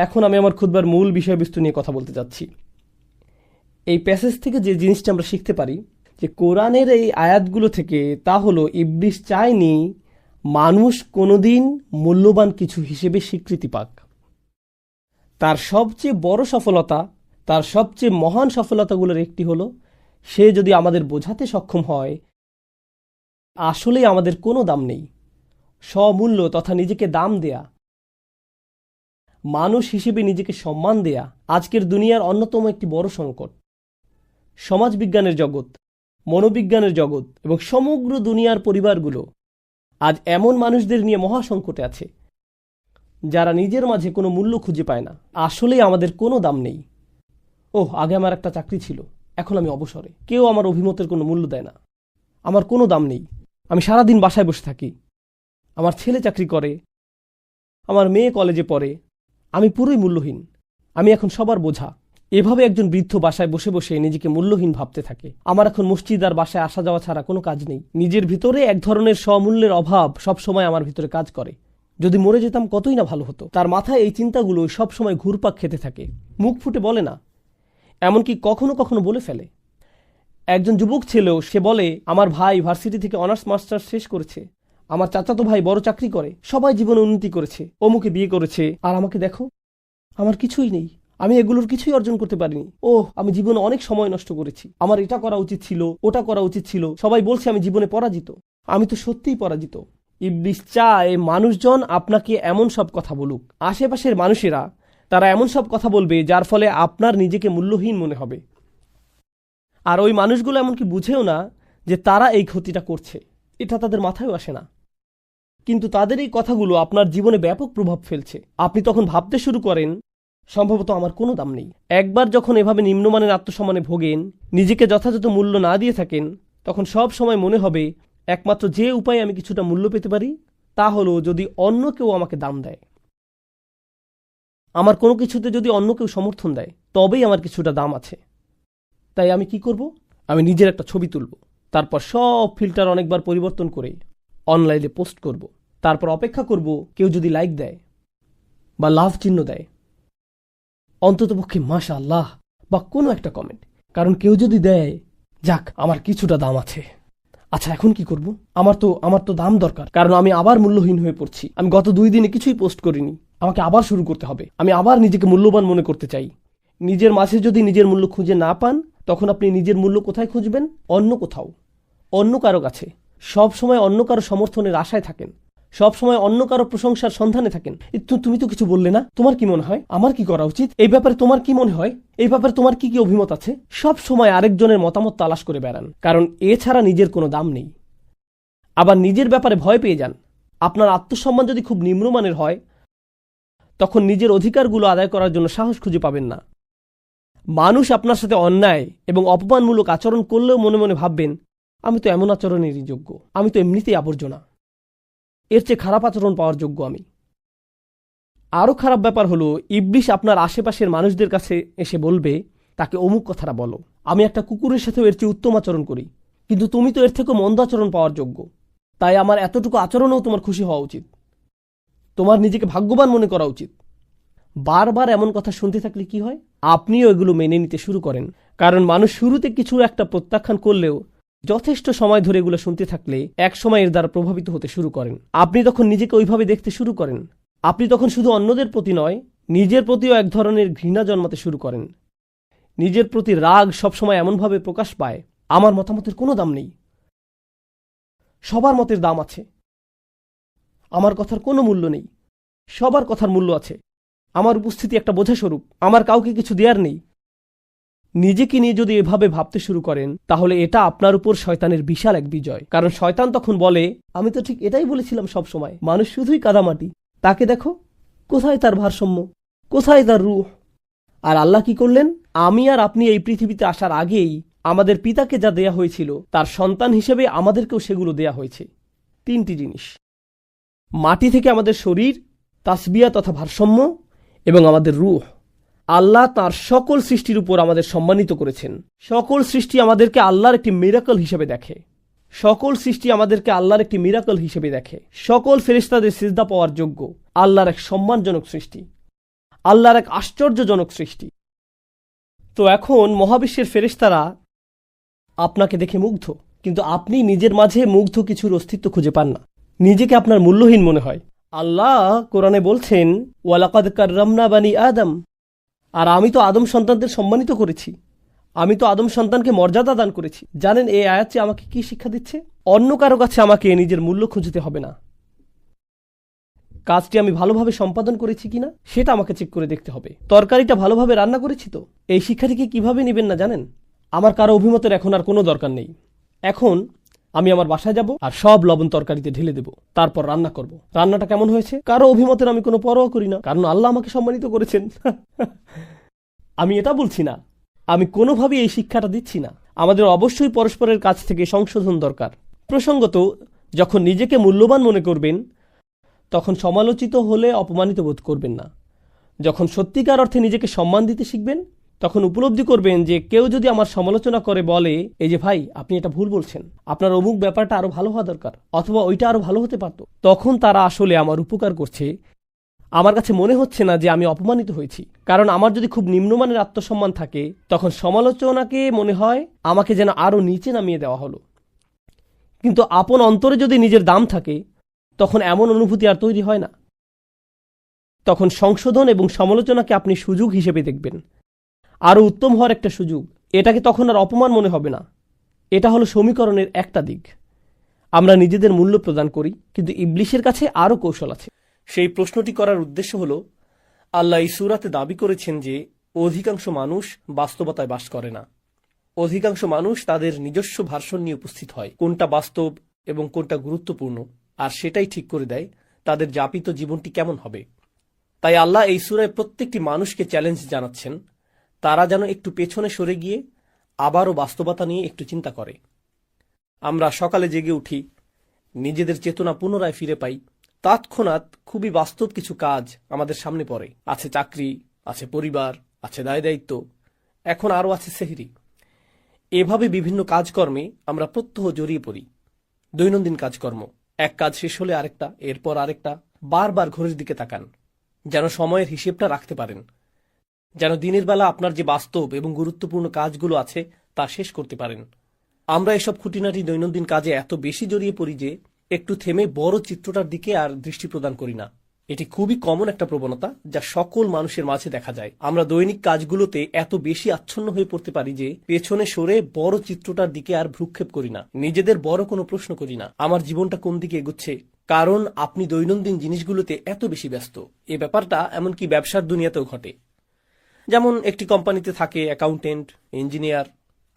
এখন আমি আমার খুতবার মূল বিষয়বস্তু নিয়ে কথা বলতে যাচ্ছি। এই প্যাসেজ থেকে যে জিনিসটা আমরা শিখতে পারি যে কোরআনের এই আয়াতগুলো থেকে, তা হলো ইবলিস চায়নি মানুষ কোনোদিন মূল্যবান কিছু হিসেবে স্বীকৃতি পাক। তার সবচেয়ে বড় সফলতা, তার সবচেয়ে মহান সফলতাগুলোর একটি হলো সে যদি আমাদের বোঝাতে সক্ষম হয় আসলেই আমাদের কোনো দাম নেই। স্বমূল্য তথা নিজেকে দাম দেয়া, মানুষ হিসেবে নিজেকে সম্মান দেয়া আজকের দুনিয়ার অন্যতম একটি বড় সংকট। সমাজবিজ্ঞানের জগৎ, মনোবিজ্ঞানের জগৎ এবং সমগ্র দুনিয়ার পরিবারগুলো আজ এমন মানুষদের নিয়ে মহাসংকটে আছে যারা নিজের মাঝে কোনো মূল্য খুঁজে পায় না। আসলেই আমাদের কোনো দাম নেই। আগে আমার একটা চাকরি ছিল, এখন আমি অবসরে, কেউ আমার অভিমতের কোনো মূল্য দেয় না, আমার কোনো দাম নেই, আমি সারাদিন বাসায় বসে থাকি, আমার ছেলে চাকরি করে, আমার মেয়ে কলেজে পড়ে, আমি পুরোই মূল্যহীন, আমি এখন সবার বোঝা। এভাবে একজন বৃদ্ধ বাসায় বসে বসে নিজেকে মূল্যহীন ভাবতে থাকে। আমার এখন মসজিদ আর বাসায় আসা যাওয়া ছাড়া কোনো কাজ নেই। নিজের ভিতরে এক ধরনের স্বমূল্যের অভাব সবসময় আমার ভিতরে কাজ করে। যদি মরে যেতাম কতই না ভালো হতো। তার মাথায় এই চিন্তাগুলো সবসময় ঘুরপাক খেতে থাকে, মুখ ফুটে বলে না, এমনকি কখনো কখনো বলে ফেলে। একজন যুবক ছেলেও সে বলে, আমার ভাই ভার্সিটি থেকে অনার্স মাস্টার্স শেষ করেছে, আমার চাচাতো ভাই বড় চাকরি করে, সবাই জীবনে উন্নতি করেছে, অমুকে বিয়ে করেছে, আর আমাকে দেখো, আমার কিছুই নেই, আমি এগুলোর কিছুই অর্জন করতে পারিনি। আমি জীবনে অনেক সময় নষ্ট করেছি, আমার এটা করা উচিত ছিল, ওটা করা উচিত ছিল, সবাই বলছে আমি জীবনে পরাজিত, আমি তো সত্যিই পরাজিত। ইবলিস চায় মানুষজন আপনাকে এমন সব কথা বলুক, আশেপাশের মানুষেরা তারা এমন সব কথা বলবে যার ফলে আপনার নিজেকে মূল্যহীন মনে হবে। আর ওই মানুষগুলো এমনকি বুঝেও না যে তারা এই ক্ষতিটা করছে, এটা তাদের মাথায়ও আসে না। কিন্তু তাদের এই কথাগুলো আপনার জীবনে ব্যাপক প্রভাব ফেলছে। আপনি তখন ভাবতে শুরু করেন, সম্ভবত আমার কোনো দাম নেই। একবার যখন এভাবে নিম্নমানের আত্মসম্মানে ভোগেন, নিজেকে যথাযথ মূল্য না দিয়ে থাকেন, তখন সব সময় মনে হবে একমাত্র যে উপায়ে আমি কিছুটা মূল্য পেতে পারি তা হলো যদি অন্য কেউ আমাকে দাম দেয়। আমার কোনো কিছুতে যদি অন্য কেউ সমর্থন দেয় তবেই আমার কিছুটা দাম আছে। তাই আমি কি করব? আমি নিজের একটা ছবি তুলব, তারপর সব ফিল্টার অনেকবার পরিবর্তন করে অনলাইনে পোস্ট করব, তারপর অপেক্ষা করব কেউ যদি লাইক দেয় বা লাভ চিহ্ন দেয়, অন্ততপক্ষে মাশাআল্লাহ বা কোনো একটা কমেন্ট। কারণ কেউ যদি দেয়, যাক আমার কিছুটা দাম আছে। আচ্ছা এখন কি করব? আমার তো দাম দরকার, কারণ আমি আবার মূল্যহীন হয়ে পড়ছি। আমি গত 2 দিনে কিছুই পোস্ট করিনি, আমাকে আবার শুরু করতে হবে। আমি আবার নিজেকে মূল্যবান মনে করতে চাই। নিজের মাঝে যদি নিজের মূল্য খুঁজে না পান, তখন আপনি নিজের মূল্য কোথায় খুঁজবেন? অন্য কোথাও, অন্য কারো কাছে। সব সময় অন্য কারো সমর্থনের আশায় থাকেন, সব সময় অন্য কারো প্রশংসার সন্ধানে থাকেন। তুমি তো কিছু বললে না, তোমার কি মনে হয় আমার কি করা উচিত? এই ব্যাপারে তোমার কি মনে হয়? এই ব্যাপারে তোমার কি কি অভিমত আছে? সব সময় আরেকজনের মতামত তালাশ করে বেড়ান, কারণ এছাড়া নিজের কোনো দাম নেই। আবার নিজের ব্যাপারে ভয় পেয়ে যান। আপনার আত্মসম্মান যদি খুব নিম্নমানের হয়, তখন নিজের অধিকারগুলো আদায় করার জন্য সাহস খুঁজে পাবেন না। মানুষ আপনার সাথে অন্যায় এবং অপমানমূলক আচরণ করলেও মনে মনে ভাববেন, আমি তো এমন আচরণেরই যোগ্য, আমি তো এমনিতেই আবর্জনা, এর চেয়ে খারাপ আচরণ পাওয়ার যোগ্য আমি। আরও খারাপ ব্যাপার হলো, ইবলিস আপনার আশেপাশের মানুষদের কাছে এসে বলবে, তাকে অমুক কথাটা বলো, আমি একটা কুকুরের সাথেও এর চেয়ে উত্তম আচরণ করি, কিন্তু তুমি তো এর থেকে মন্দ আচরণ পাওয়ার যোগ্য, তাই আমার এতটুকু আচরণেও তোমার খুশি হওয়া উচিত, তোমার নিজেকে ভাগ্যবান মনে করা উচিত। বারবার এমন কথা শুনতে থাকলে কি হয়? আপনিও এগুলো মেনে নিতে শুরু করেন, কারণ মানুষ শুরুতে কিছু একটা প্রত্যাখ্যান করলেও যথেষ্ট সময় ধরে এগুলো শুনতে থাকলে এক সময় এর দ্বারা প্রভাবিত হতে শুরু করেন। আপনি তখন নিজেকে ওইভাবে দেখতে শুরু করেন। আপনি তখন শুধু অন্যদের প্রতি নয়, নিজের প্রতিও এক ধরনের ঘৃণা জন্মাতে শুরু করেন। নিজের প্রতি রাগ সবসময় এমনভাবে প্রকাশ পায়, আমার মতামতের কোনো দাম নেই, সবার মতের দাম আছে, আমার কথার কোনো মূল্য নেই, সবার কথার মূল্য আছে, আমার উপস্থিতি একটা বোঝাস্বরূপ, আমার কাউকে কিছু দেয়ার নেই। নিজেকে নিয়ে যদি এভাবে ভাবতে শুরু করেন, তাহলে এটা আপনার উপর শয়তানের বিশাল এক বিজয়। কারণ শয়তান তখন বলে, আমি তো ঠিক এটাই বলেছিলাম সব সময়, মানুষ শুধুই কাদামাটি, তাকে দেখো কোথায় তার ভারসাম্য, কোথায় তার রূহ। আর আল্লাহ কি করলেন? আমি আর আপনি এই পৃথিবীতে আসার আগেই আমাদের পিতাকে যা দেয়া হয়েছিল, তার সন্তান হিসেবে আমাদেরকেও সেগুলো দেয়া হয়েছে। 3টি জিনিস: মাটি থেকে আমাদের শরীর, তাসবিয়া তথা ভারসাম্য, এবং আমাদের রূহ। আল্লাহ তার সকল সৃষ্টির উপর আমাদের সম্মানিত করেছেন। সকল সৃষ্টি আমাদেরকে আল্লাহর একটি মিরাকল হিসেবে দেখে। সকল সৃষ্টি আমাদেরকে আল্লাহর একটি মিরাকল হিসেবে দেখে। সকল ফেরেশতাদের সিজদা পাওয়ার যোগ্য, আল্লাহর এক সম্মানজনক সৃষ্টি। আল্লাহর এক আশ্চর্যজনক সৃষ্টি। তো এখন মহাবিশ্বের ফেরেশতারা আপনাকে দেখে মুগ্ধ, কিন্তু আপনি নিজের মাঝে মুগ্ধ কিছুর অস্তিত্ব খুঁজে পান না, নিজেকে আপনার মূল্যহীন মনে হয়। আল্লাহ কোরআনে বলছেন, ওয়ালাকাদ কাররামনা বানি আদম, আর আমি তো আদম সন্তানদের সম্মানিত করেছি, আমি তো আদম সন্তানকে মর্যাদা দান করেছি। জানেন এই আয়াতটি আমাকে কি শিক্ষা দিচ্ছে? অন্য কারো কাছে আমাকে নিজের মূল্য খুঁজতে হবে না। কাজটি আমি ভালোভাবে সম্পাদন করেছি কিনা সেটা আমাকে চেক করে দেখতে হবে। তরকারিটা ভালোভাবে রান্না করেছি তো? এই শিক্ষাটিকে কিভাবে নেবেন না জানেন? আমার কারো অভিমতের এখন আর কোনো দরকার নেই। এখন আমি আমার বাসায় যাব আর সব লবণ তরকারিতে ঢেলে দেব, তারপর রান্না করব। রান্নাটা কেমন হয়েছে কারো অভিমতের আমি কোনো পরোয়া করি না, কারণ আল্লাহ আমাকে সম্মানিত করেছেন। আমি এটা বলছি না, আমি কোনোভাবেই এই শিক্ষাটা দিচ্ছি না। আমাদের অবশ্যই পরস্পরের কাছ থেকে সংশোধন দরকার। প্রসঙ্গত, যখন নিজেকে মূল্যবান মনে করবেন তখন সমালোচিত হলে অপমানিত বোধ করবেন না। যখন সত্যিকার অর্থে নিজেকে সম্মান দিতে শিখবেন তখন উপলব্ধি করবেন যে কেউ যদি আমার সমালোচনা করে বলে, এই যে ভাই আপনি এটা ভুল বলছেন, আপনার অমুক ব্যাপারটা আরো ভালো হওয়া দরকার, অথবা ওইটা আরো ভালো হতে পারত, তখন তারা আসলে আমার উপকার করছে। আমার কাছে মনে হচ্ছে না যে আমি অপমানিত হয়েছি। কারণ আমার যদি খুব নিম্নমানের আত্মসম্মান থাকে তখন সমালোচনাকে মনে হয় আমাকে যেন আরো নিচে নামিয়ে দেওয়া হলো। কিন্তু আপন অন্তরে যদি নিজের দাম থাকে তখন এমন অনুভূতি আর তৈরি হয় না। তখন সংশোধন এবং সমালোচনাকে আপনি সুযোগ হিসেবে দেখবেন, আরও উত্তম হওয়ার একটা সুযোগ। এটাকে তখন আর অপমান মনে হবে না। এটা হলো সমীকরণের একটা দিক। আমরা নিজেদের মূল্য প্রদান করি, কিন্তু ইবলিশের কাছে আরও কৌশল আছে। সেই প্রশ্নটি করার উদ্দেশ্য হলো, আল্লাহ এই সূরাতে দাবি করেছেন যে অধিকাংশ মানুষ বাস্তবতায় বাস করে না। অধিকাংশ মানুষ তাদের নিজস্ব ভার্সন নিয়ে উপস্থিত হয়, কোনটা বাস্তব এবং কোনটা গুরুত্বপূর্ণ, আর সেটাই ঠিক করে দেয় তাদের যাপিত জীবনটি কেমন হবে। তাই আল্লাহ এই সূরায় প্রত্যেকটি মানুষকে চ্যালেঞ্জ জানাচ্ছেন তারা যেন একটু পেছনে সরে গিয়ে আবারও বাস্তবতা নিয়ে একটু চিন্তা করে। আমরা সকালে জেগে উঠি, নিজেদের চেতনা পুনরায় ফিরে পাই, তৎক্ষণাৎ খুবই বাস্তব কিছু কাজ আমাদের সামনে পড়ে। আছে চাকরি, আছে পরিবার, আছে দায় দায়িত্ব, এখন আরও আছে সেহরি। এভাবে বিভিন্ন কাজকর্মে আমরা প্রত্যহ জড়িয়ে পড়ি। দৈনন্দিন কাজকর্ম, এক কাজ শেষ হলে আরেকটা, এরপর আরেকটা। বারবার ঘড়ির দিকে তাকান, যেন সময়ের হিসেবটা রাখতে পারেন, যেন দিনের বেলা আপনার যে বাস্তব এবং গুরুত্বপূর্ণ কাজগুলো আছে তা শেষ করতে পারেন। আমরা এসব খুঁটিনাটি দৈনন্দিন কাজে এত বেশি জড়িয়ে পড়ি যে একটু থেমে বড় চিত্রটার দিকে আর দৃষ্টি প্রদান করি না। এটি খুবই কমন একটা প্রবণতা যা সকল মানুষের মাঝে দেখা যায়। আমরা দৈনিক কাজগুলোতে এত বেশি আচ্ছন্ন হয়ে পড়তে পারি যে পেছনে সরে বড় চিত্রটার দিকে আর ভ্রুক্ষেপ করি না, নিজেদের বড় কোনো প্রশ্ন করি না, আমার জীবনটা কোন দিকে এগোচ্ছে। কারণ আপনি দৈনন্দিন জিনিসগুলোতে এত বেশি ব্যস্ত। এই ব্যাপারটা এমনকি ব্যবসার দুনিয়াতেও ঘটে। যেমন একটি কোম্পানিতে থাকে অ্যাকাউন্টেন্ট, ইঞ্জিনিয়ার,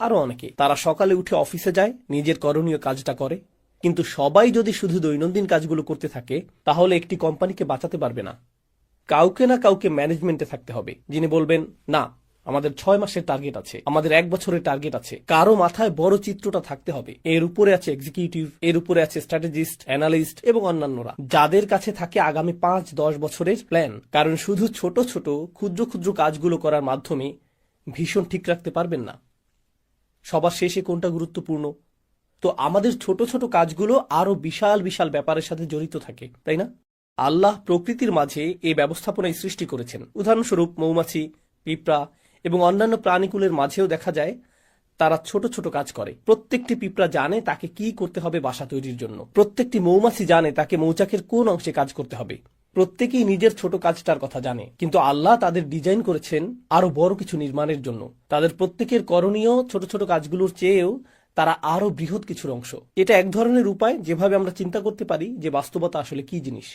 আরো অনেকে। তারা সকালে উঠে অফিসে যায়, নিজের করণীয় কাজটা করে। কিন্তু সবাই যদি শুধু দৈনন্দিন কাজগুলো করতে থাকে তাহলে একটি কোম্পানিকে বাঁচাতে পারবে না। কাউকে না কাউকে ম্যানেজমেন্টে থাকতে হবে, যিনি বলবেন, না আমাদের 6 মাসের টার্গেট আছে, আমাদের 1 বছরের টার্গেট আছে। কারো মাথায় বড় চিত্রটা থাকতে হবে। এর উপরে আছে এক্সিকিউটিভ, এর উপরে আছে স্ট্র্যাটেজিস্ট, অ্যানালিস্ট এবং অন্যান্যরা, যাদের কাছে থাকে আগামী 5-10 বছরের প্ল্যান। কারণ শুধু ছোট ছোট ক্ষুদ্র ক্ষুদ্র কাজগুলো করার মাধ্যমে ভীষণ ঠিক রাখতে পারবেন না সবার শেষে কোনটা গুরুত্বপূর্ণ। তো আমাদের ছোট ছোট কাজগুলো আরো বিশাল বিশাল ব্যাপারের সাথে জড়িত থাকে, তাই না? আল্লাহ প্রকৃতির মাঝে এই ব্যবস্থাপনায় সৃষ্টি করেছেন। উদাহরণস্বরূপ মৌমাছি, পিঁপড়া এবং অন্যান্য প্রাণীকুলের মাঝেও দেখা যায় তারা ছোট ছোট কাজ করে। প্রত্যেকটি পিঁপড়া জানে তাকে কি করতে হবে বাসা তৈরির জন্য। প্রত্যেকটি মৌমাছি জানে তাকে মৌচাকের কোন অংশে কাজ করতে হবে। প্রত্যেকেই নিজের ছোট কাজটার কথা জানে, কিন্তু আল্লাহ তাদের ডিজাইন করেছেন আরো বড় কিছু নির্মাণের জন্য। তাদের প্রত্যেকের করণীয় ছোট ছোট কাজগুলোর চেয়েও তারা আরো বৃহৎ কিছুর অংশ। এটা এক ধরনের উপায় যেভাবে আমরা চিন্তা করতে পারি যে বাস্তবতা আসলে কি জিনিস।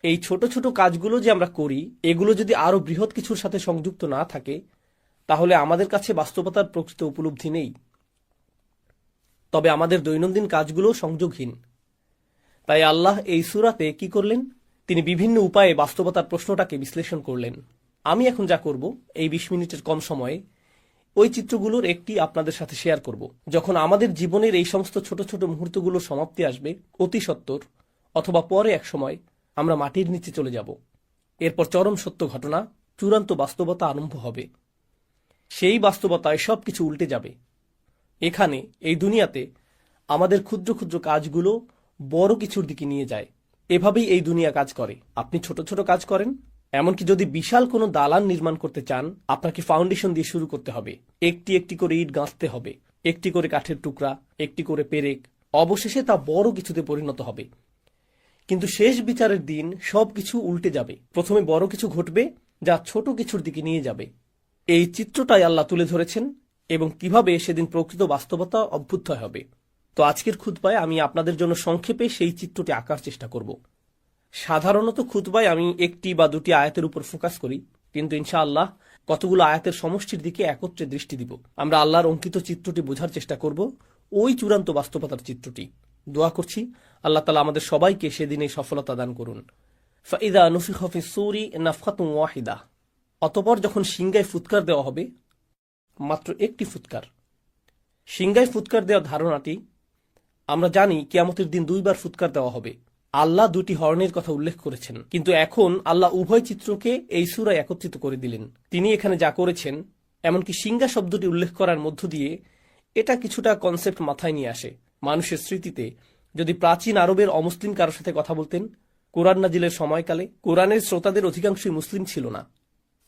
এই ছোট ছোট কাজগুলো যে আমরা করি, এগুলো যদি আরো বৃহৎ কিছুর সাথে সংযুক্ত না থাকে তাহলে আমাদের কাছে বাস্তবতার প্রকৃত উপলব্ধি নেই। তবে আমাদের দৈনন্দিন কাজগুলো সংযোগহীন। তাই আল্লাহ এই সূরাতে কি করলেন? তিনি বিভিন্ন উপায়ে বাস্তবতার প্রশ্নটাকে বিশ্লেষণ করলেন। আমি এখন যা করব, এই 20 মিনিটের কম সময়ে ওই চিত্রগুলোর একটি আপনাদের সাথে শেয়ার করব। যখন আমাদের জীবনের এই সমস্ত ছোট ছোট মুহূর্তগুলোর সমাপ্তি আসবে, অতি সত্বর অথবা পরে এক সময় আমরা মাটির নিচে চলে যাব। এরপর চরম সত্য ঘটনা, চূড়ান্ত বাস্তবতা আরম্ভ হবে। সেই বাস্তবতায় সবকিছু উল্টে যাবে। এখানে এই দুনিয়াতে আমাদের ক্ষুদ্র ক্ষুদ্র কাজগুলো বড় কিছুর দিকে নিয়ে যায়। এভাবেই এই দুনিয়া কাজ করে। আপনি ছোট ছোট কাজ করেন, এমনকি যদি বিশাল কোনো দালান নির্মাণ করতে চান, আপনাকে ফাউন্ডেশন দিয়ে শুরু করতে হবে, একটি একটি করে ইট গাঁথতে হবে, একটি করে কাঠের টুকরা, একটি করে পেরেক, অবশেষে তা বড় কিছুতে পরিণত হবে। কিন্তু শেষ বিচারের দিন সবকিছু উল্টে যাবে। প্রথমে বড় কিছু ঘটবে যা ছোট কিছুর দিকে নিয়ে যাবে। এই চিত্রটাই আল্লাহ তুলে ধরেছেন এবং কিভাবে সেদিন প্রকৃত বাস্তবতা অভ্যুদয় হবে। তো আজকের খুতবায় আমি আপনাদের জন্য সংক্ষেপে সেই চিত্রটি আঁকার চেষ্টা করব। সাধারণত খুতবায় আমি একটি বা দুটি আয়াতের উপর ফোকাস করি, কিন্তু ইনশাআল্লাহ কতগুলো আয়াতের সমষ্টির দিকে একত্রে দৃষ্টি দিব। আমরা আল্লাহর অঙ্কিত চিত্রটি বোঝার চেষ্টা করব, ওই চূড়ান্ত বাস্তবতার চিত্রটি। দোয়া করছি আল্লাহ তাআলা আমাদের সবাইকে সেদিনে সফলতা দান করুন। ফাইদা নুফিখ ফিস সূরি নাফখাতুন ওয়াহিদা। অতঃপর যখন সিংগায় ফুৎকার দেওয়া হবে, মাত্র একটি ফুৎকার। সিংগায় ফুৎকার দেওয়ার ধারণাটি আমরা জানি কিয়ামতের দিন দুইবার ফুৎকার দেওয়া হবে। আল্লাহ দুটি হর্নের কথা উল্লেখ করেছেন, কিন্তু এখন আল্লাহ উভয় চিত্রকে এই সূরায় একত্রিত করে দিলেন। তিনি এখানে যা করেছেন, এমনকি সিংগা শব্দটি উল্লেখ করার মধ্য দিয়ে এটা কিছুটা কনসেপ্ট মাথায় নিয়ে আসে। মানুষের স্মৃতিতে যদি প্রাচীন আরবের অমুসলিম কারোর সাথে কথা বলতেন, কোরআন নাজিলের সময়কালে কোরআনের শ্রোতাদের অধিকাংশই মুসলিম ছিল না।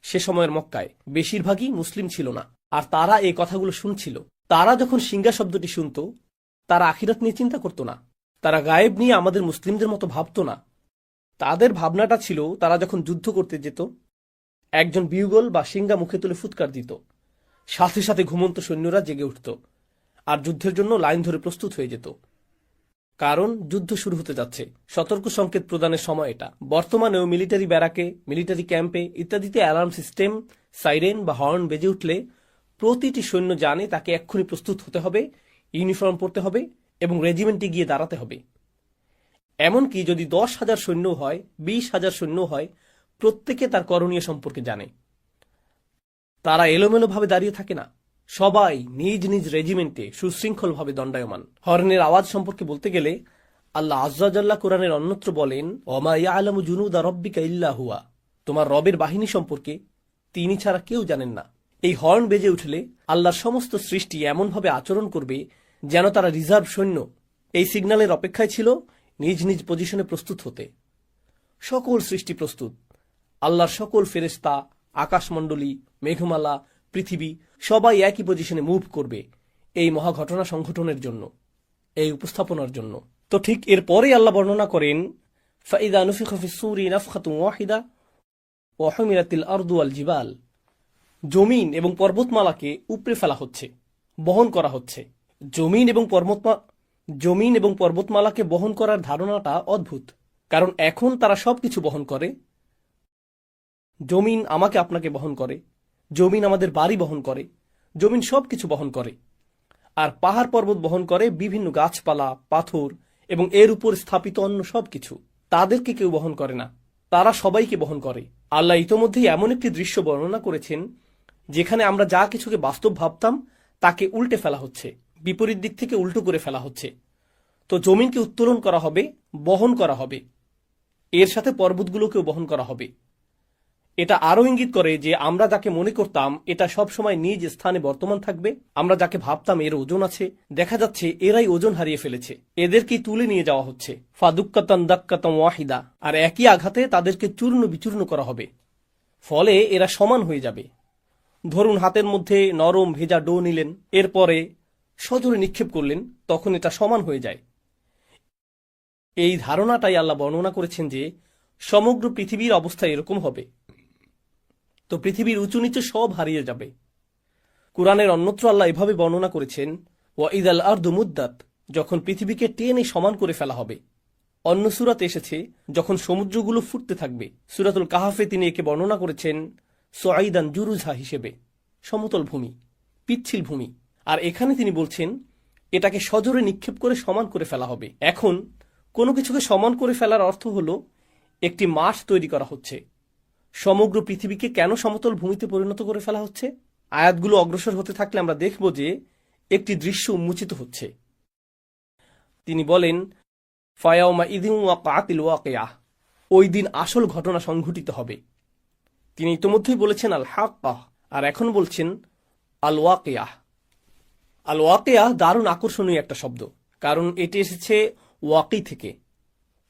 সে সময়ের মক্কায় বেশিরভাগই মুসলিম ছিল না, আর তারা এই কথাগুলো শুনছিল। তারা যখন সিংগা শব্দটি শুনত, তারা আখিরাত নিয়ে চিন্তা করত না, তারা গায়েব নিয়ে আমাদের মুসলিমদের মতো ভাবত না। তাদের ভাবনাটা ছিল তারা যখন যুদ্ধ করতে যেত, একজন বিউগল বা সিংগা মুখে তুলে ফুৎকার দিত, সাথে সাথে ঘুমন্ত সৈন্যরা জেগে উঠত আর যুদ্ধের জন্য লাইন ধরে প্রস্তুত হয়ে যেত, কারণ যুদ্ধ শুরু হতে যাচ্ছে। সতর্ক সংকেত প্রদানের সময় এটা। বর্তমানেও মিলিটারি ব্যারাকে, মিলিটারি ক্যাম্পে ইত্যাদিতে অ্যালার্ম সিস্টেম, সাইরেন বা হর্ন বেজে উঠলে প্রতিটি সৈন্য জানে তাকে এক্ষুনি প্রস্তুত হতে হবে, ইউনিফর্ম পরতে হবে এবং রেজিমেন্টে গিয়ে দাঁড়াতে হবে। এমনকি যদি 10,000 সৈন্য হয়, 20,000 সৈন্য হয়, প্রত্যেকে তার করণীয় সম্পর্কে জানে। তারা এলোমেলোভাবে দাঁড়িয়ে থাকে না, সবাই নিজ নিজ রেজিমেন্টে সুশৃঙ্খলভাবে দণ্ডায়মান। হর্নের আওয়াজ সম্পর্কে বলতে গেলে আল্লাহ আজ্জা জাল্লা কোরআনের অন্যত্র বলেন, ওমা ইয়ালামু জুনুদা রাব্বিকা ইল্লা হুয়া। তোমার রবের বাহিনী সম্পর্কে তিনি ছাড়া কেউ জানেন না। এই হর্ন বেজে উঠলে আল্লাহর সমস্ত সৃষ্টি এমনভাবে আচরণ করবে যেন তারা রিজার্ভ সৈন্য। এই সিগন্যালের অপেক্ষায় ছিল নিজ নিজ পজিশনে প্রস্তুত হতে। সকল সৃষ্টি প্রস্তুত। আল্লাহর সকল ফেরেশতা, আকাশমণ্ডলী, মেঘমালা, পৃথিবী সবাই একই পজিশনে মুভ করবে এই মহাঘটনা সংঘটনের জন্য, এই উপস্থাপনার জন্য। তো ঠিক এরপরে আল্লাহ বর্ণনা করেন, ফাইদা নুফিখ ফিস সূরি নাফখাতুন ওয়াহিদা ওয়া হুমিলাতিল আরদু ওয়াল জিবাল। জমিন এবং পর্বতমালাকে উপড়ে ফেলা হচ্ছে, বহন করা হচ্ছে। জমিন এবং পর্বতমালাকে বহন করার ধারণাটা অদ্ভুত, কারণ এখন তারা সবকিছু বহন করে। জমিন আমাকে আপনাকে বহন করে, জমিন আমাদের বাড়ি বহন করে, জমিন সবকিছু বহন করে। আর পাহাড় পর্বত বহন করে বিভিন্ন গাছপালা, পাথর এবং এর উপর স্থাপিত অন্য সবকিছু। তাদেরকে কেউ বহন করে না, তারা সবাইকে বহন করে। আল্লাহ ইতোমধ্যেই এমন একটি দৃশ্য বর্ণনা করেছেন যেখানে আমরা যা কিছুকে বাস্তব ভাবতাম তাকে উল্টে ফেলা হচ্ছে, বিপরীত দিক থেকে উল্টো করে ফেলা হচ্ছে। তো জমিনকে উত্তোলন করা হবে, বহন করা হবে, এর সাথে পর্বতগুলোকেও বহন করা হবে। এটা আরও ইঙ্গিত করে যে আমরা যাকে মনে করতাম এটা সব সময় নিজ স্থানে বর্তমান থাকবে, আমরা যাকে ভাবতাম এর ওজন আছে, দেখা যাচ্ছে এরাই ওজন হারিয়ে ফেলেছে, এদেরকেই তুলে নিয়ে যাওয়া হচ্ছে। ফাদুক্কাতান দাক্কাতাম ওয়াহিদা। আর একই আঘাতে তাদেরকে চূর্ণ বিচূর্ণ করা হবে, ফলে এরা সমান হয়ে যাবে। ধরুন হাতের মধ্যে নরম ভেজা ডো নিলেন, এরপরে সজোরে নিক্ষেপ করলেন, তখন এটা সমান হয়ে যায়। এই ধারণাটাই আল্লাহ বর্ণনা করেছেন যে সমগ্র পৃথিবীর অবস্থা এরকম হবে। তো পৃথিবীর উঁচু নিচে সব হারিয়ে যাবে। কুরআনের অন্যত্র আল্লাহ এভাবে বর্ণনা করেছেন, ওয়া ইদাল আরদু মুদ্দাত, যখন পৃথিবীকে টেনে সমান করে ফেলা হবে। অন্য সূরাতে এসেছে যখন সমুদ্রগুলো ফুটতে থাকবে। সূরাতুল কাহাফে তিনি একে বর্ণনা করেছেন সুআইদান জুরুজা হিসেবে, সমতল ভূমি, পিচ্ছিল ভূমি। আর এখানে তিনি বলছেন এটাকে সজোরে নিক্ষেপ করে সমান করে ফেলা হবে। এখন কোনো কিছুকে সমান করে ফেলার অর্থ হলো একটি মাঠ তৈরি করা হচ্ছে। সমগ্র পৃথিবীকে কেন সমতল ভূমিতে পরিণত করে ফেলা হচ্ছে? আয়াতগুলো অগ্রসর হতে থাকলে আমরা দেখব যে একটি দৃশ্য উন্মোচিত হচ্ছে। তিনি বলেন, ফায়াউমা ইদিন ওয়াকাতিল ওয়াকিয়াহ, ওই দিন আসল ঘটনা সংঘটিত হবে। তিনি ইতোমধ্যেই বলেছেন আল হাক্কাহ, আর এখন বলছেন আল ওয়াকিয়াহ। আল ওয়াকিয়াহ দারুণ আকর্ষণীয় একটা শব্দ, কারণ এটি এসেছে ওয়াকি থেকে।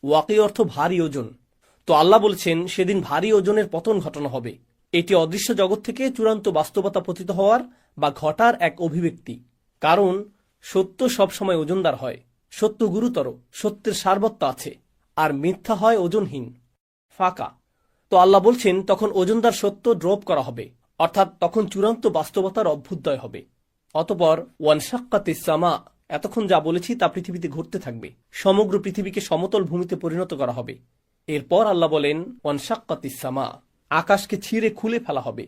ওয়াকি অর্থ ভারী ওজন। তো আল্লাহ বলছেন সেদিন ভারী ওজনের পতন ঘটানো হবে। এটি অদৃশ্য জগৎ থেকে চূড়ান্ত বাস্তবতা পতিত হওয়ার বা ঘটার এক অভিব্যক্তি। কারণ সত্য সবসময় ওজনদার হয়, সত্য গুরুতর, সত্যের সারবত্য আছে, আর মিথ্যা হয় ওজনহীন, ফাঁকা। তো আল্লাহ বলছেন তখন ওজনদার সত্য ড্রপ করা হবে, অর্থাৎ তখন চূড়ান্ত বাস্তবতার অভ্যুদয় হবে। অতঃপর ওয়ানশাক্কাতিস সামা, এতক্ষণ যা বলেছি তা পৃথিবীতে ঘটতে থাকবে। সমগ্র পৃথিবীকে সমতল ভূমিতে পরিণত করা হবে। এরপর আল্লাহ বলেন ওয়ানশাক্কাতিস সামা, আকাশকে ছিঁড়ে খুলে ফেলা হবে।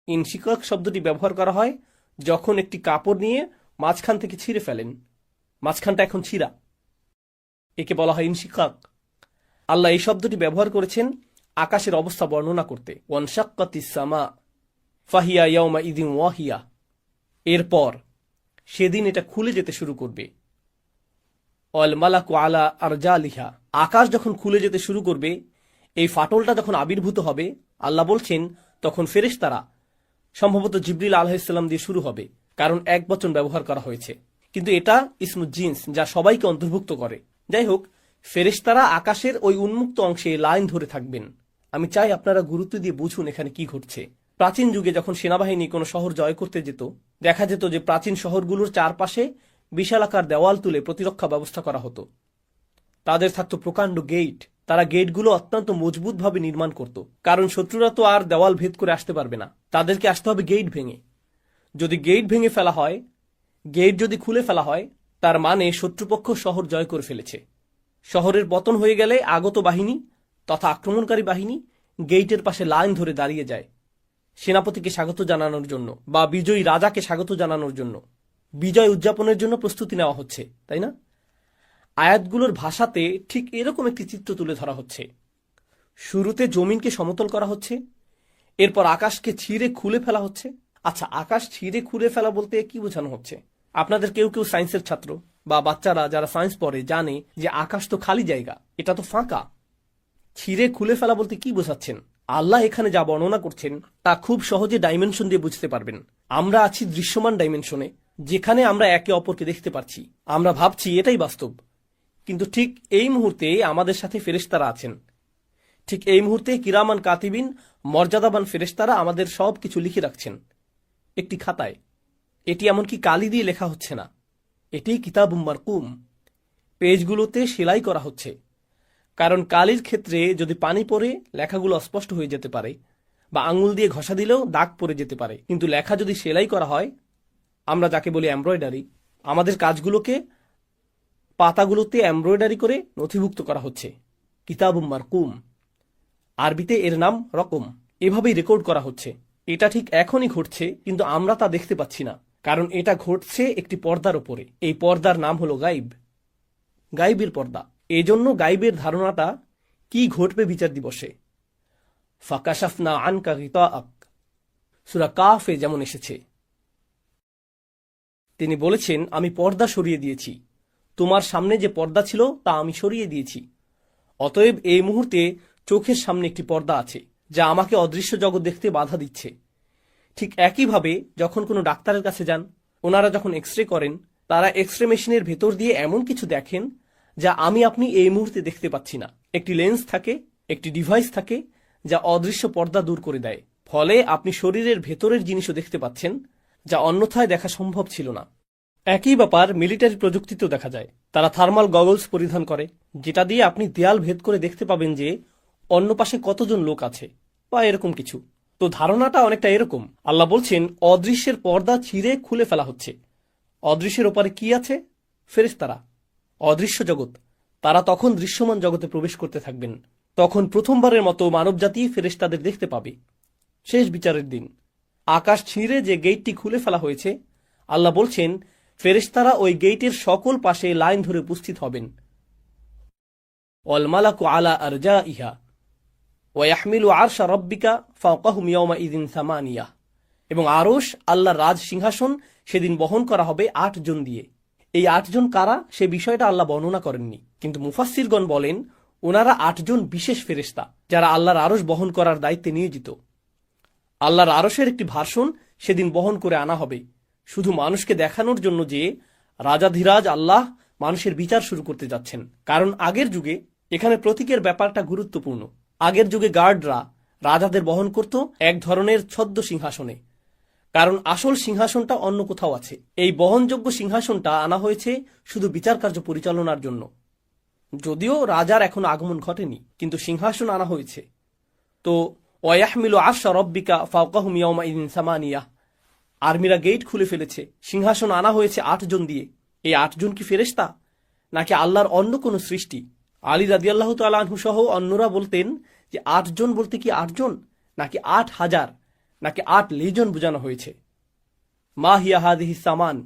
ইনশিকাক শব্দটি ব্যবহার করা হয় যখন একটি কাপড় নিয়ে মাঝখান থেকে ছিঁড়ে ফেলেন, মাঝখানটা এখন ছিঁড়া, একে বলা হয় ইনশিকাক। আল্লাহ এই শব্দটি ব্যবহার করেছেন আকাশের অবস্থা বর্ণনা করতে। ওয়ানশাক্কাতিস সামা ফাহিয়া ইয়াউমা ইদিন ওয়াহিয়া, এরপর সেদিন এটা খুলে যেতে শুরু করবে। ওয়াল মালাকু আলা আরজালিহা, আকাশ যখন খুলে যেতে শুরু করবে, এই ফাটলটা যখন আবির্ভূত হবে, আল্লাহ বলছেন তখন ফেরেশতারা, সম্ভবত জিবরিল আলাইহিসসালাম দিয়ে শুরু হবে, কারণ এক বচন ব্যবহার করা হয়েছে, কিন্তু এটা ইসমুল জিন্স, যা সবাইকে অন্তর্ভুক্ত করে। যাই হোক, ফেরেশতারা আকাশের ওই উন্মুক্ত অংশে লাইন ধরে থাকবেন। আমি চাই আপনারা গুরুত্ব দিয়ে বুঝুন এখানে কি ঘটছে। প্রাচীন যুগে যখন সেনাবাহিনী কোনো শহর জয় করতে যেত, দেখা যেত যে প্রাচীন শহরগুলোর চারপাশে বিশালাকার দেওয়াল তুলে প্রতিরক্ষা ব্যবস্থা করা হতো। তাদের থাকতো প্রকাণ্ড গেট। তারা গেটগুলো অত্যন্ত মজবুতভাবে নির্মাণ করত, কারণ শত্রুরা তো আর দেওয়াল ভেদ করে আসতে পারবে না, তাদেরকে আসতে হবে গেট ভেঙে। যদি গেট ভেঙে ফেলা হয়, গেট যদি খুলে ফেলা হয়, তার মানে শত্রুপক্ষ শহর জয় করে ফেলেছে। শহরের পতন হয়ে গেলে আগত বাহিনী তথা আক্রমণকারী বাহিনী গেইটের পাশে লাইন ধরে দাঁড়িয়ে যায় সেনাপতিকে স্বাগত জানানোর জন্য, বা বিজয়ী রাজাকে স্বাগত জানানোর জন্য। বিজয় উদযাপনের জন্য প্রস্তুতি নেওয়া হচ্ছে, তাই না? আয়াতগুলোর ভাষাতে ঠিক এরকম একটি চিত্র তুলে ধরা হচ্ছে। শুরুতে জমিনকে সমতল করা হচ্ছে, এরপর আকাশকে ছিঁড়ে খুলে ফেলা হচ্ছে। আচ্ছা, আকাশ ছিঁড়ে খুলে ফেলা বলতে কি বোঝানো হচ্ছে? আপনাদের কেউ কেউ সায়েন্সের ছাত্র বা বাচ্চারা যারা সায়েন্স পড়ে জানে যে আকাশ তো খালি জায়গা, এটা তো ফাঁকা। ছিঁড়ে খুলে ফেলা বলতে কি বোঝাচ্ছেন? আল্লাহ এখানে যা বর্ণনা করছেন তা খুব সহজে ডাইমেনশন দিয়ে বুঝতে পারবেন। আমরা আছি দৃশ্যমান ডাইমেনশনে, যেখানে আমরা একে অপরকে দেখতে পাচ্ছি। আমরা ভাবছি এটাই বাস্তব, কিন্তু ঠিক এই মুহূর্তে আমাদের সাথে ফেরেশতারা আছেন। ঠিক এই মুহূর্তে কিরামান কাতিবিন, মর্যাদাবান ফেরেশতারা আমাদের সব কিছু লিখে রাখছেন একটি খাতায়। এটি এমনকি কালি দিয়ে লেখা হচ্ছে না, এটি কিতাবুম মারকুম, পেজগুলোতে সেলাই করা হচ্ছে। কারণ কালির ক্ষেত্রে যদি পানি পড়ে লেখাগুলো অস্পষ্ট হয়ে যেতে পারে, বা আঙুল দিয়ে ঘষা দিলেও দাগ পড়ে যেতে পারে। কিন্তু লেখা যদি সেলাই করা হয়, আমরা যাকে বলি এমব্রয়ডারি, আমাদের কাজগুলোকে পাতাগুলোতে এমব্রয়ডারি করে নথিভুক্ত করা হচ্ছে কিতাবুম মারকুম। আরবিতে এর নাম রকম। এভাবেই রেকর্ড করা হচ্ছে। এটা ঠিক এখনই ঘটছে, কিন্তু আমরা তা দেখতে পাচ্ছি না, কারণ এটা ঘটছে একটি পর্দার ওপরে। এই পর্দার নাম হলো গাইব, গাইবের পর্দা। এজন্য গাইবের ধারণাটা কি ঘটবে বিচার দিবসে। ফাকাশাফনা আনকা গিতাআক, সূরা কাফে যেমন এসেছে। তিনি বলেছেন আমি পর্দা সরিয়ে দিয়েছি, তোমার সামনে যে পর্দা ছিল তা আমি সরিয়ে দিয়েছি। অতএব এই মুহূর্তে চোখের সামনে একটি পর্দা আছে, যা আমাকে অদৃশ্য জগৎ দেখতে বাধা দিচ্ছে। ঠিক একইভাবে যখন কোনো ডাক্তারের কাছে যান, ওনারা যখন এক্সরে করেন, তারা এক্সরে মেশিনের ভেতর দিয়ে এমন কিছু দেখেন যা আমি আপনি এই মুহূর্তে দেখতে পাচ্ছি না। একটি লেন্স থাকে, একটি ডিভাইস থাকে, যা অদৃশ্য পর্দা দূর করে দেয়। ফলে আপনি শরীরের ভেতরের জিনিসও দেখতে পাচ্ছেন, যা অন্যথায় দেখা সম্ভব ছিল না। একই ব্যাপার মিলিটারি প্রযুক্তিতেও দেখা যায়। তারা থার্মাল গগলস পরিধান করে, যেটা দিয়ে আপনি দেয়াল ভেদ করে দেখতে পাবেন যে অন্য পাশে কতজন লোক আছে, বা এরকম কিছু। তো ধারণাটা অনেকটা এরকম। আল্লাহ বলছেন অদৃশ্যের পর্দা ছিঁড়ে খুলে ফেলা হচ্ছে। অদৃশ্যের ওপারে কি আছে? ফেরেশতারা, অদৃশ্য জগৎ। তারা তখন দৃশ্যমান জগতে প্রবেশ করতে থাকবেন। তখন প্রথমবারের মতো মানবজাতি ফেরেশতাদের দেখতে পাবে শেষ বিচারের দিন। আকাশ ছিঁড়ে যে গেটটি খুলে ফেলা হয়েছে, আল্লাহ বলছেন ফেরেশতারা ওই গেটের সকল পাশে লাইন ধরে উপস্থিত হবেন। ওয়াল মালাকু আলা আরজাইহা ওয়া ইয়াহমিলু আরশা রাব্বিকা ফাওকাহুম ইয়াওমা ইযিন সামানিয়া, এবং আরশ, আল্লাহর রাজ সিংহাসন, সেদিন বহন করা হবে ৮ জন দিয়ে। এই ৮ জন কারা সে বিষয়টা আল্লাহ বর্ণনা করেননি, কিন্তু মুফাসসিরগণ বলেন ওনারা ৮ জন বিশেষ ফেরেশতা, যারা আল্লাহর আরশ বহন করার দায়িত্বে নিয়োজিত। আল্লাহর আরশের একটি ভার্সন সেদিন বহন করে আনা হবে, শুধু মানুষকে দেখানোর জন্য যে রাজাধিরাজ আল্লাহ মানুষের বিচার শুরু করতে যাচ্ছেন। কারণ আগের যুগে এখানে প্রতীকের ব্যাপারটা গুরুত্বপূর্ণ। আগের যুগে গার্ডরা রাজাদের বহন করত এক ধরনের ছদ্ম সিংহাসনে, কারণ আসল সিংহাসনটা অন্য কোথাও আছে। এই বহনযোগ্য সিংহাসনটা আনা হয়েছে শুধু বিচার কার্য পরিচালনার জন্য। যদিও রাজার এখনো আগমন ঘটেনি, কিন্তু সিংহাসন আনা হয়েছে। তো ওয়াহমিলু আরশা রব্বিকা ফাওকাহুম ইয়াওমাইযিন সামানিয়া, আর্মিরা গেট খুলে ফেলেছে। সিংহাসন আনা হয়েছে 8 জন দিয়ে। এই 8 জন কি ফেরেশতা নাকি আল্লাহর অন্য কোনো সৃষ্টি? আলী রাদিয়াল্লাহু তাআলা আনহু সহ অন্যরা বলতেন যে 8 জন বলতে কি 8 জন, নাকি 8,000, নাকি 8 লেজন বোঝানো হয়েছে। মা হিয়া হাদিহি সামান,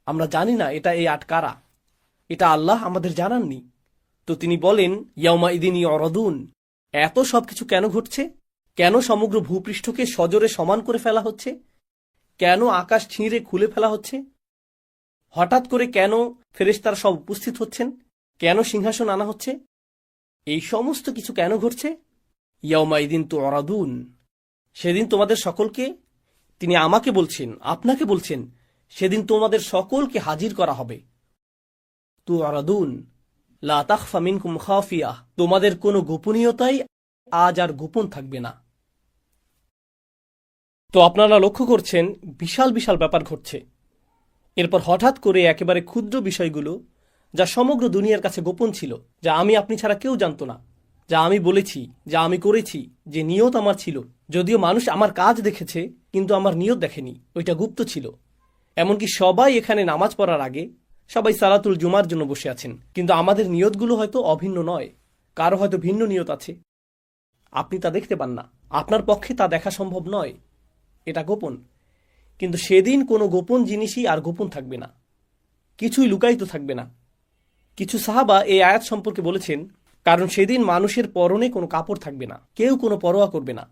আমরা জানি না এটা এই 8 কারা, এটা আল্লাহ আমাদের জানাননি। তো তিনি বলেন ইয়াউমাইদিন ইউরাদুন, এত সবকিছু কেন ঘটছে? কেন সমগ্র ভূপৃষ্ঠকে সজোরে সমান করে ফেলা হচ্ছে? কেন আকাশ ছিঁড়ে খুলে ফেলা হচ্ছে? হঠাৎ করে কেন ফেরেশতারা সব উপস্থিত হচ্ছেন? কেন সিংহাসন আনা হচ্ছে? এই সমস্ত কিছু কেন ঘটছে? ইয়াউমাইদিন তুরাদুন, সেদিন তোমাদের সকলকে, তিনি আমাকে বলছেন, আপনাকে বলছেন, সেদিন তোমাদের সকলকে হাজির করা হবে। তুরাদুন লা তাখফা মিনকুম খাফিয়া, তোমাদের কোনো গোপনীয়তাই আজ আর গোপন থাকবে না। তো আপনারা লক্ষ্য করছেন বিশাল বিশাল ব্যাপার ঘটছে। এরপর হঠাৎ করে একেবারে ক্ষুদ্র বিষয়গুলো, যা সমগ্র দুনিয়ার কাছে গোপন ছিল, যা আমি আপনি ছাড়া কেউ জানত না, যা আমি বলেছি, যা আমি করেছি, যে নিয়ত আমার ছিল, যদিও মানুষ আমার কাজ দেখেছে কিন্তু আমার নিয়ত দেখেনি, ওইটা গুপ্ত ছিল। এমনকি সবাই এখানে নামাজ পড়ার আগে সবাই সালাতুল জুমার জন্য বসে আছেন, কিন্তু আমাদের নিয়তগুলো হয়তো অভিন্ন নয়, কারো হয়তো ভিন্ন নিয়ত আছে। আপনি তা দেখতে পান না, আপনার পক্ষে তা দেখা সম্ভব নয়, এটা গোপন। কিন্তু সেদিন কোনো গোপন জিনিসই আর গোপন থাকবে না, কিছুই লুকায়িত থাকবে না। কিছু সাহাবা এই আয়াত সম্পর্কে বলেছেন, কারণ সেদিন মানুষের পরনে কোনো কাপড় থাকবে না, কেউ কোনো পরোয়া করবে না।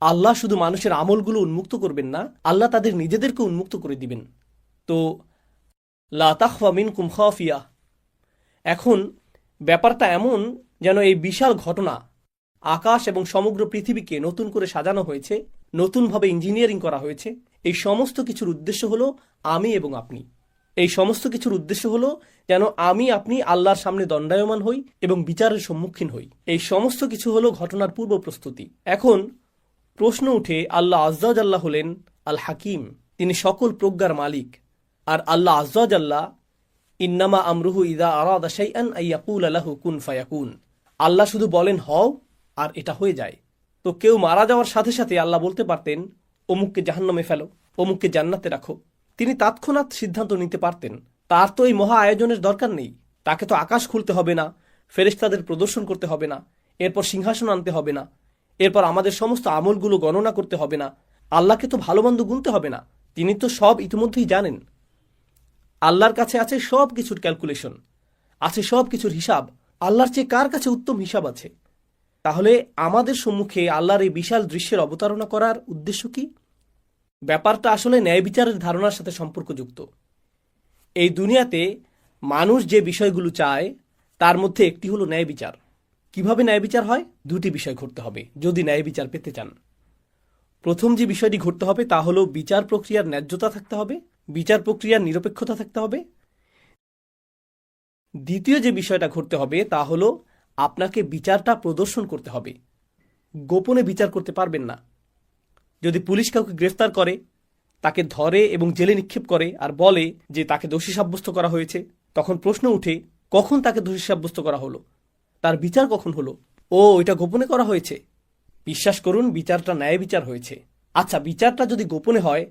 আল্লাহ শুধু মানুষের আমলগুলো উন্মুক্ত করবেন না, আল্লাহ তাদের নিজেদেরকে উন্মুক্ত করে দিবেন। তো লা তাখফা মিনকুম খাফিয়া, এখন ব্যাপারটা এমন যেন এই বিশাল ঘটনা, আকাশ এবং সমগ্র পৃথিবীকে নতুন করে সাজানো হয়েছে, নতুনভাবে ইঞ্জিনিয়ারিং করা হয়েছে। এই সমস্ত কিছুর উদ্দেশ্য হলো আমি এবং আপনি। এই সমস্ত কিছুর উদ্দেশ্য হলো যেন আমি আপনি আল্লাহর সামনে দণ্ডায়মান হই এবং বিচারের সম্মুখীন হই। এই সমস্ত কিছু হলো ঘটনার পূর্ব প্রস্তুতি। এখন প্রশ্ন উঠে, আল্লাহ আজ্জাওয়াজাল্লাহ হলেন আল হাকিম, তিনি সকল প্রজ্ঞার মালিক। আর আল্লাহ আজ্জাওয়াজাল্লাহ ইন্নামা আমরুহু ইযা আরাদা শাইআন আইয়াকুলা লাহু কুন ফায়াকুন, আল্লাহ শুধু বলেন হও আর এটা হয়ে যায়। তো কেউ মারা যাওয়ার সাথে সাথে আল্লাহ বলতে পারতেন অমুককে জাহান্নামে ফেলো, অমুককে জান্নাতে রাখো। তিনি তৎক্ষণাৎ সিদ্ধান্ত নিতে পারতেন। তার তো এই মহা আয়োজনের দরকার নেই। তাকে তো আকাশ খুলতে হবে না, ফেরেশতাদের প্রদর্শন করতে হবে না, এরপর সিংহাসন আনতে হবে না, এরপর আমাদের সমস্ত আমলগুলো গণনা করতে হবে না, আল্লাহকে তো ভালো মন্দ গুনতে হবে না। তিনি তো সব ইতিমধ্যেই জানেন। আল্লাহর কাছে আছে সব কিছুর ক্যালকুলেশন, আছে সব কিছুর হিসাব। আল্লাহর চেয়ে কার কাছে উত্তম হিসাব আছে? তাহলে আমাদের সম্মুখে আল্লাহর এই বিশাল দৃশ্যের অবতারণা করার উদ্দেশ্য কি? ব্যাপারটা আসলে ন্যায় বিচারের ধারণার সাথে সম্পর্কযুক্ত। এই দুনিয়াতে মানুষ যে বিষয়গুলো চায় তার মধ্যে একটি হলো ন্যায় বিচার। কিভাবে ন্যায় বিচার হয়? দুটি বিষয় ঘটতে হবে যদি ন্যায় বিচার পেতে চান। প্রথম যে বিষয়টি ঘটতে হবে তা হলো বিচার প্রক্রিয়ার ন্যায্যতা থাকতে হবে, বিচার প্রক্রিয়ার নিরপেক্ষতা থাকতে হবে। দ্বিতীয় যে বিষয়টা ঘটতে হবে তা হলো আপনাকে বিচারটা প্রদর্শন করতে হবে। গোপনে বিচার করতে পারবেন না। যদি পুলিশ কাউকে গ্রেফতার করে, তাকে ধরে এবং জেলে নিক্ষেপ করে আর বলে যে তাকে দোষী সাব্যস্ত করা হয়েছে, তখন প্রশ্ন উঠে কখন তাকে দোষী সাব্যস্ত করা হলো, তার বিচার কখন হলো? ও এটা গোপনে করা হয়েছে। বিশ্বাস করুন, বিচারটা ন্যায় বিচার হয়েছে। আচ্ছা, বিচারটা যদি গোপনে হয়,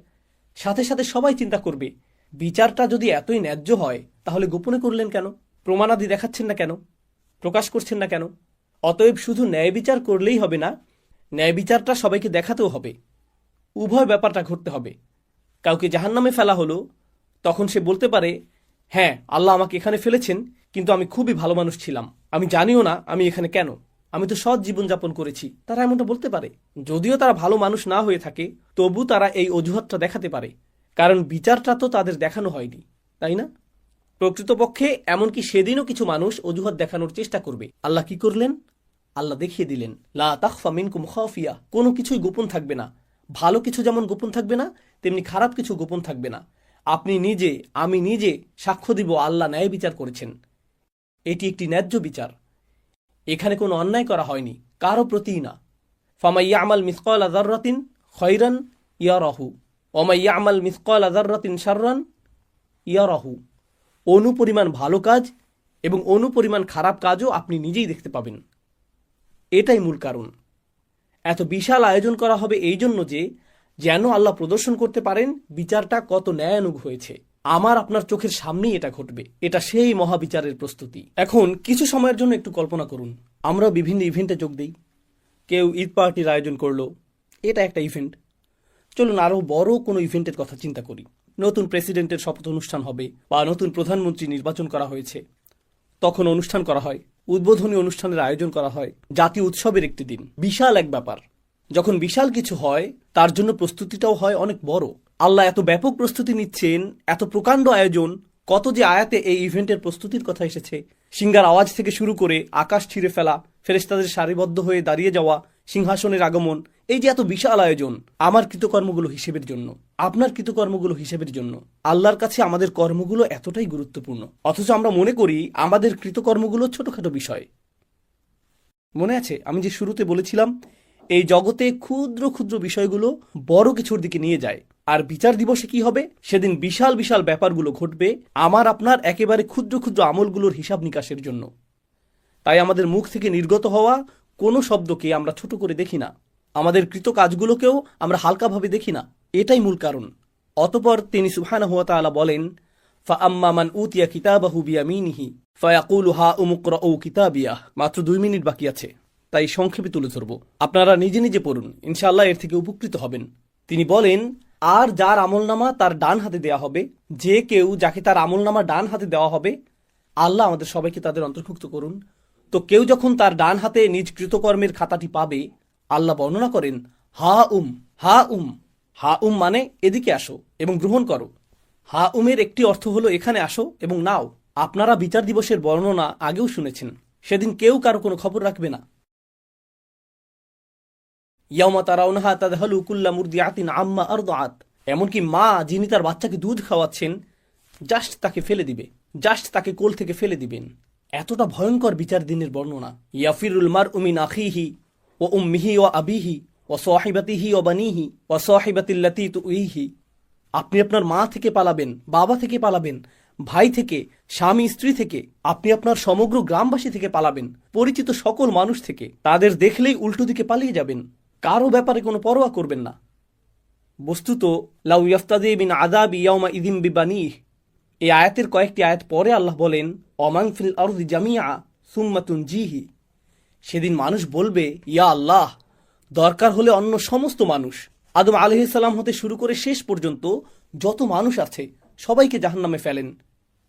সাথে সাথে সবাই চিন্তা করবে বিচারটা যদি এতই ন্যায্য হয় তাহলে গোপনে করলেন কেন? প্রমাণাদি দেখাচ্ছেন না কেন? প্রকাশ করছেন না কেন? অতএব শুধু ন্যায় বিচার করলেই হবে না, ন্যায় বিচারটা সবাইকে দেখাতেও হবে। উভয় ব্যাপারটা ঘটতে হবে। কাউকে জাহান্নামে ফেলা হলো, তখন সে বলতে পারে, হ্যাঁ আল্লাহ আমাকে এখানে ফেলেছেন, কিন্তু আমি খুবই ভালো মানুষ ছিলাম, আমি জানিও না আমি এখানে কেন, আমি তো সৎ জীবনযাপন করেছি। তারা এমনটা বলতে পারে। যদিও তারা ভালো মানুষ না হয়ে থাকে, তবু তারা এই অজুহাতটা দেখাতে পারে, কারণ বিচারটা তো তাদের দেখানো হয়নি, তাই না? প্রকৃতপক্ষে এমনকি সেদিনও কিছু মানুষ অজুহাত দেখানোর চেষ্টা করবে। আল্লাহ কি করলেন? আল্লাহ দেখিয়ে দিলেন লা তাখফা মিনকুম খাফিয়া, কোনো কিছুই গোপন থাকবে না। ভালো কিছু যেমন গোপন থাকবে না, তেমনি খারাপ কিছু গোপন থাকবে না। আপনি নিজে, আমি নিজে সাক্ষ্য দিব আল্লাহ ন্যায় বিচার করেছেন। এটি একটি ন্যায্য বিচার। এখানে কোনো অন্যায় করা হয়নি, কারো প্রতিই না। ফামান ইয়ামাল মিসকালা যাররাতিন খায়রান ইয়ারাহু ওয়া মান ইয়ামাল মিসকালা যাররাতিন শাররান ইয়ারাহু। অনুপরিমাণ ভালো কাজ এবং অনুপরিমাণ খারাপ কাজও আপনি নিজেই দেখতে পাবেন। এটাই মূল কারণ। এত বিশাল আয়োজন করা হবে এই জন্য যে যেন আল্লাহ প্রদর্শন করতে পারেন বিচারটা কত ন্যায়ানুগ হয়েছে। আমার আপনার চোখের সামনেই এটা ঘটবে। এটা সেই মহাবিচারের প্রস্তুতি। এখন কিছু সময়ের জন্য একটু কল্পনা করুন, আমরা বিভিন্ন ইভেন্টে যোগ দিই। কেউ ঈদ পার্টির আয়োজন করলো, এটা একটা ইভেন্ট। চলুন আরও বড় কোনো ইভেন্টের কথা চিন্তা করি। নতুন প্রেসিডেন্টের শপথ অনুষ্ঠান হবে বা নতুন প্রধানমন্ত্রী নির্বাচন করা হয়েছে, তখন অনুষ্ঠান করা হয়, উদ্বোধনী অনুষ্ঠানের আয়োজন করা হয়, জাতীয় উৎসবের একটি দিন। বিশাল এক ব্যাপার। যখন বিশাল কিছু হয় তার জন্য প্রস্তুতিটাও হয় অনেক বড়। আল্লাহ এত ব্যাপক প্রস্তুতি নিচ্ছেন, এত প্রকাণ্ড আয়োজন। কত যে আয়াতে এই ইভেন্টের প্রস্তুতির কথা এসেছে। সিংহার আওয়াজ থেকে শুরু করে আকাশ ছিঁড়ে ফেলা, ফেরেশতাদের সারিবদ্ধ হয়ে দাঁড়িয়ে যাওয়া, সিংহাসনের আগমন, এই যে এত বিশাল আয়োজন আমার কৃতকর্মগুলো হিসেবের জন্য, আপনার কৃতকর্মগুলো হিসেবের জন্য। আল্লাহর কাছে আমাদের কর্মগুলো এতটাই গুরুত্বপূর্ণ, অথচ আমরা মনে করি আমাদের কৃতকর্মগুলো ছোটখাটো বিষয়। মনে আছে আমি যে শুরুতে বলেছিলাম এই জগতে ক্ষুদ্র ক্ষুদ্র বিষয়গুলো বড় কিছুর দিকে নিয়ে যায়। আর বিচার দিবসে কি হবে? সেদিন বিশাল বিশাল ব্যাপারগুলো ঘটবে আমার আপনার একেবারে ক্ষুদ্র ক্ষুদ্র আমলগুলোর হিসাব নিকাশের জন্য। তাই আমাদের মুখ থেকে নির্গত হওয়া কোনো শব্দকে আমরা ছোট করে দেখি না, আমাদের কৃত কাজগুলোকেও আমরা হালকাভাবে দেখি না। এটাই মূল কারণ। অতঃপর তিনি সুবহানাহু ওয়া তাআলা বলেন, ফাআম্মা মান উতিয়া কিতাবাহু বিয়ামিনিহি ফায়াকুলু হা উমুকরাউ কিতাবিয়াহ। মাত্র 2 মিনিট বাকি আছে, তাই সংক্ষেপে তুলে ধরব। আপনারা নিজে নিজে পড়ুন, ইনশাআল্লাহ এর থেকে উপকৃত হবেন। তিনি বলেন, আর যার আমলনামা তার ডান হাতে দেওয়া হবে, যে কেউ যাকে তার আমলনামা ডান হাতে দেওয়া হবে, আল্লাহ আমাদের সবাইকে তাদের অন্তর্ভুক্ত করুন। তো কেউ যখন তার ডান হাতে নিজ কৃতকর্মের খাতাটি পাবে, আল্লাহ বর্ণনা করেন, হা উম হা উম। হা উম মানে এদিকে আসো এবং গ্রহণ করো। হা উমের একটি অর্থ হলো এখানে আসো এবং নাও। আপনারা বিচার দিবসের বর্ণনা আগেও শুনেছেন। সেদিন কেউ কারো কোনো খবর রাখবে না। ইয়াউমা তারাউনাহা তাযহালু কুল্লু মুরদিআতিন আম্মা আরদাআত। এমনকি মা যিনি তার বাচ্চাকে দুধ খাওয়াচ্ছেন জাস্ট তাকে ফেলে দিবে, জাস্ট তাকে কোল থেকে ফেলে দিবেন। এতটা ভয়ঙ্কর বিচার দিনের বর্ণনা। ইয়াফিরুল মারউ মিন আখিহি ওয়া উম্মিহি ওয়া আবিহি ওয়া সাহিবাতিহি ওয়া বানিহি ওয়া সাহিবাতিল্লাতী তুইহি। আপনি আপনার মা থেকে পালাবেন, বাবা থেকে পালাবেন, ভাই থেকে, স্বামী স্ত্রী থেকে, আপনি আপনার সমগ্র গ্রামবাসী থেকে পালাবেন, পরিচিত সকল মানুষ থেকে। তাদের দেখলেই উল্টো দিকে পালিয়ে যাবেন, কারো ব্যাপারে কোনো পরোয়া করবেন না। বস্তুত লাউ ইয়াফতাদি মিন আযাবি ইয়াউমা ইযিন বিবানিহ। এই আয়াতের কয়েকটি আয়াত পরে আল্লাহ বলেন, অমান ফিল আরদি জামিআ সুম্মা তুনজিহি। সেদিন মানুষ বলবে, ইয়া আল্লাহ, দরকার হলে অন্য সমস্ত মানুষ, আদম আলাইহিস সালাম হতে শুরু করে শেষ পর্যন্ত যত মানুষ আছে সবাইকে জাহান্নামে ফেলেন,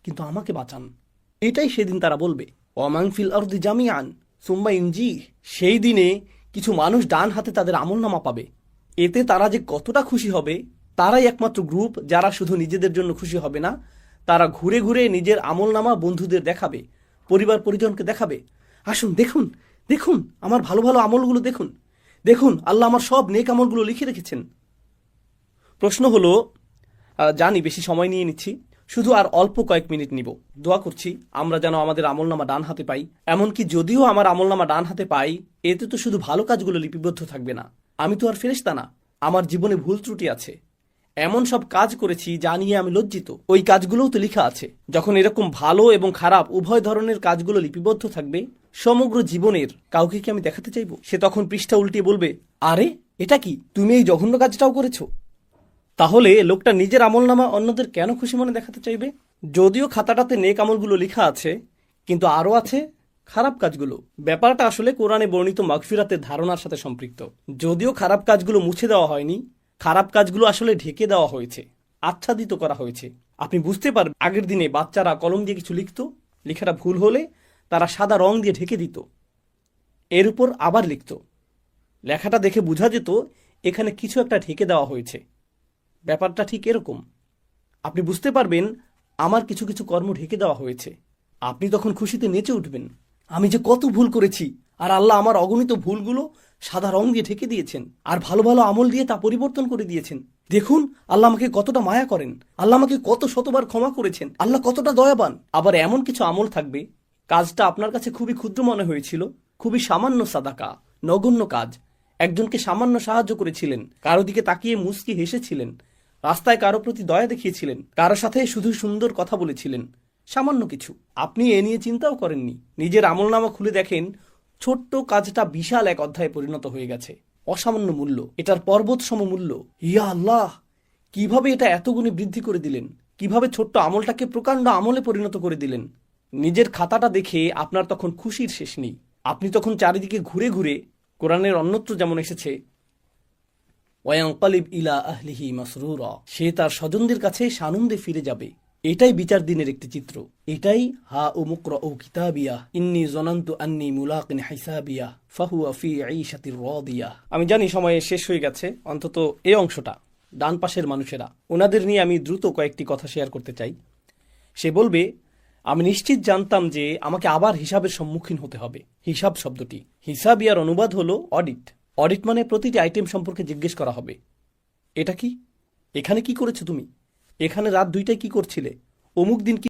কিন্তু আমাকে বাঁচান। এটাই সেদিন তারা বলবে, অমান ফিল আরদি জামিআন সুম্মা ইনজিহ। সেই দিনে কিছু মানুষ ডান হাতে তাদের আমলনামা পাবে। এতে তারা যে কতটা খুশি হবে, তারাই একমাত্র গ্রুপ যারা শুধু নিজেদের জন্য খুশি হবে না, তারা ঘুরে ঘুরে নিজের আমলনামা বন্ধুদের দেখাবে, পরিবার পরিজনকে দেখাবে। আসুন দেখুন, দেখুন আমার ভালো ভালো আমলগুলো দেখুন, দেখুন আল্লাহ আমার সব নেক আমলগুলো লিখে রেখেছেন। প্রশ্ন হলো, জানি বেশি সময় নিয়ে নিচ্ছি, শুধু আর অল্প কয়েক মিনিট নিব। দোয়া করছি আমরা যেন আমাদের আমলনামা ডান হাতে পাই। এমনকি যদিও আমার আমলনামা ডান হাতে পাই, এতে তো শুধু ভালো কাজগুলো লিপিবদ্ধ থাকবে না। আমি তো আর ফেরেশতা না, আমার জীবনে ভুল ত্রুটি আছে, এমন সব কাজ করেছি যা নিয়ে আমি লজ্জিত, ওই কাজগুলোও তো লেখা আছে। যখন এরকম ভালো এবং খারাপ উভয় ধরনের কাজগুলো লিপিবদ্ধ থাকবে, সমগ্র জীবনের কাউকে কি আমি দেখাতে চাইব? সে তখন পৃষ্ঠা উল্টিয়ে বলবে, আরে এটা কি, তুমি এই জঘন্য কাজটাও করেছো? তাহলে লোকটা নিজের আমলনামা অন্যদের কেন খুশি মনে দেখাতে চাইবে? যদিও খাতাটাতে নেক আমলগুলো লেখা আছে, কিন্তু আরও আছে খারাপ কাজগুলো। ব্যাপারটা আসলে কোরআনে বর্ণিত মাগফিরাতের ধারণার সাথে সম্পৃক্ত। যদিও খারাপ কাজগুলো মুছে দেওয়া হয়নি, খারাপ কাজগুলো আসলে ঢেকে দেওয়া হয়েছে, আচ্ছাদিত করা হয়েছে। আপনি বুঝতে পারবেন, আগের দিনে বাচ্চারা কলম দিয়ে কিছু লিখত, লেখাটা ভুল হলে তারা সাদা রং দিয়ে ঢেকে দিত, এর উপর আবার লিখত। লেখাটা দেখে বোঝা যেত এখানে কিছু একটা ঢেকে দেওয়া হয়েছে। ব্যাপারটা ঠিক এরকম। আপনি বুঝতে পারবেন আমার কিছু কিছু কর্ম ঢেকে দেওয়া হয়েছে। আপনি তখন খুশিতে নেচে উঠবেন, আমি যে কত ভুল করেছি, আর আল্লাহ আমার অগণিত ভুলগুলো সাদা রং দিয়ে ঢেকে দিয়েছেন, আর ভালো ভালো আমল দিয়ে তা পরিবর্তন করে দিয়েছেন। দেখুন আল্লাহ আমাকে কতটা মায়া করেন, আল্লাহ আমাকে কত শতবার ক্ষমা করেছেন, আল্লাহ কতটা দয়াবান। আবার এমন কিছু আমল থাকবে, কাজটা আপনার কাছে খুবই ক্ষুদ্র মনে হয়েছিল, খুবই সামান্য সাদাকা, নগণ্য কাজ। একজনকে সামান্য সাহায্য করেছিলেন, কারো দিকে তাকিয়ে মুচকি হেসেছিলেন, রাস্তায় কারো প্রতি দয়া দেখিয়েছিলেন, কারো সাথে শুধু সুন্দর কথা বলেছিলেন। সামান্য কিছু। আপনি এ নিয়ে চিন্তাও করেননি। নিজের আমলনামা খুলে দেখেন ছোট্ট কাজটা বিশাল এক অধ্যায়ে পরিণত হয়ে গেছে। অসামান্য মূল্য, এটার পর্বত সম মূল্য। ইয়া আল্লাহ, কিভাবে এটা এত গুণে বৃদ্ধি করে দিলেন! কিভাবে ছোট্ট আমলটাকে প্রকাণ্ড আমলে পরিণত করে দিলেন! নিজের খাতাটা দেখে আপনার তখন খুশির শেষ নেই। আপনি তখন চারিদিকে ঘুরে ঘুরে, কোরআনের অন্যত্র যেমন এসেছে, ওয়ায়ানকালিব ইলা আহলিহি মাসরুরা, সে তার স্বজনদের কাছে সানন্দে ফিরে যাবে। এটাই বিচার দিনের একটি চিত্র। এটাই হা ও মুকরাউ কিতাবিয়া ইন্নী জনান্তু আন্নী মুলাকিন হিসাবিয়া ফাহুয়া ফি ঈশাতির রাদিয়া। আমি জানি সময় শেষ হয়ে গেছে, অন্তত এই অংশটা। ডান পাশের মানুষেরা, ওনাদের নিয়ে আমি দ্রুত কয়েকটি কথা শেয়ার করতে চাই। সে বলবে, আমি নিশ্চিত জানতাম যে আমাকে আবার হিসাবের সম্মুখীন হতে হবে। হিসাব শব্দটি, হিসাবিয়ার অনুবাদ হলো অডিট। অডিট মানে প্রতিটি আইটেম সম্পর্কে জিজ্ঞেস করা হবে। এটা কি? এখানে কি করেছো তুমি? এখানে রাত 2টায় কি করছিলে? অমুক দিন কি